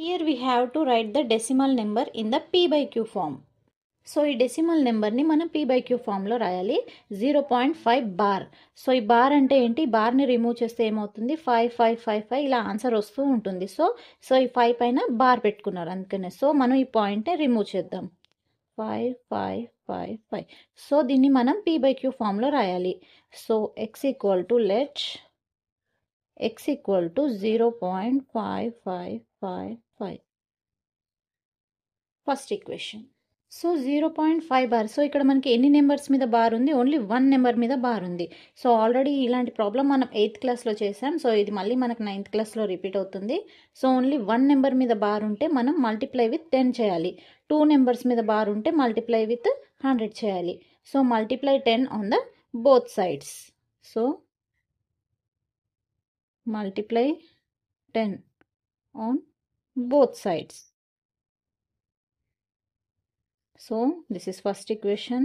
Here we have to write the decimal number in the p by q form. So ఈ decimal నెంబర్ని మనం p by q ఫామ్లో రాయాలి. 0.5 bar. So ఈ bar అంటే ఏంటి, బార్ని రిమూవ్ చేస్తే ఏమవుతుంది, 5555 ఇలా ఆన్సర్ వస్తూ ఉంటుంది. సో ఈ 5 పైన బార్ పెట్టుకున్నారు అందుకనే. సో మనం ఈ పాయింట్ని రిమూవ్ చేద్దాం. 5555. సో దీన్ని మనం p by q ఫామ్లో రాయాలి. So x equal to x equal to 0.5555. First equation. So 0.5 bar. So ఇక్కడ మనకి ఎన్ని నెంబర్స్ మీద బార్ ఉంది, ఓన్లీ 1 నెంబర్ మీద బార్ ఉంది. సో ఆల్రెడీ ఇలాంటి ప్రాబ్లం మనం 8th క్లాస్లో చేసాం. సో ఇది మళ్ళీ మనకు 9th క్లాస్లో రిపీట్ అవుతుంది. సో ఓన్లీ 1 నెంబర్ మీద బార్ ఉంటే మనం మల్టిప్లై విత్ 10 చేయాలి. 2 నెంబర్స్ మీద బార్ ఉంటే మల్టిప్లై విత్ 100 చేయాలి. So multiply 10 on the both sides. So multiply 10 on both sides. So this is first equation.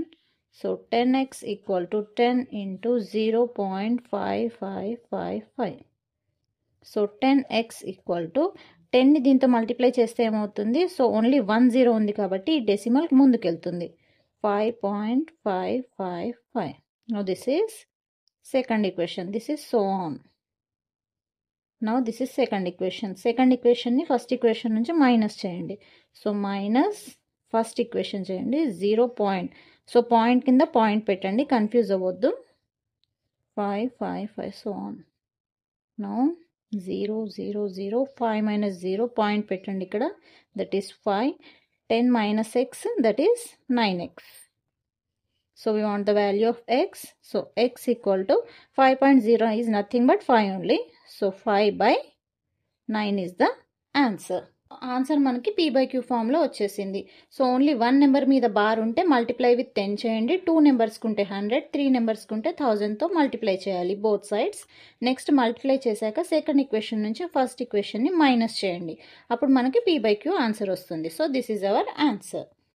So 10x equal to 10 into 0.5555. So 10x equal to 10 ని దీంతో multiply చేస్తే ఏమవుతుంది, so only 1 0 ఉంది కాబట్టి decimal ముందుకెళ్తుంది. 5.555. Now this is second equation. This is so on. Now this is second equation. Second equation ని first equation నుంచి minus చేయండి. సో మైనస్ ఫస్ట్ ఈక్వేషన్ చేయండి 0. సో పాయింట్ కింద పాయింట్ పెట్టండి, కన్ఫ్యూజ్ అవ్వద్దు. 555 so on. Now 0 0 0 5 minus 0 point పెట్టండి ఇక్కడ, that is 5. 10 minus x, that is 9x. So we want the value of x. So x equal to 5.0 is nothing but 5 only. So 5 by 9 is the answer. Answer మనకి p by q ఫామ్లో వచ్చేసింది. So only 1 number మీద bar ఉంటే multiply with 10 చేయండి. 2 నెంబర్స్కి ఉంటే 100, 3 నెంబర్స్కి ఉంటే 1000తో మల్టిప్లై చేయాలి బోత్ సైడ్స్. నెక్స్ట్ మల్టిప్లై చేశాక సెకండ్ ఈక్వేషన్ నుంచి ఫస్ట్ ఈక్వేషన్ని మైనస్ చేయండి. అప్పుడు మనకి p by q ఆన్సర్ వస్తుంది. So this is our answer.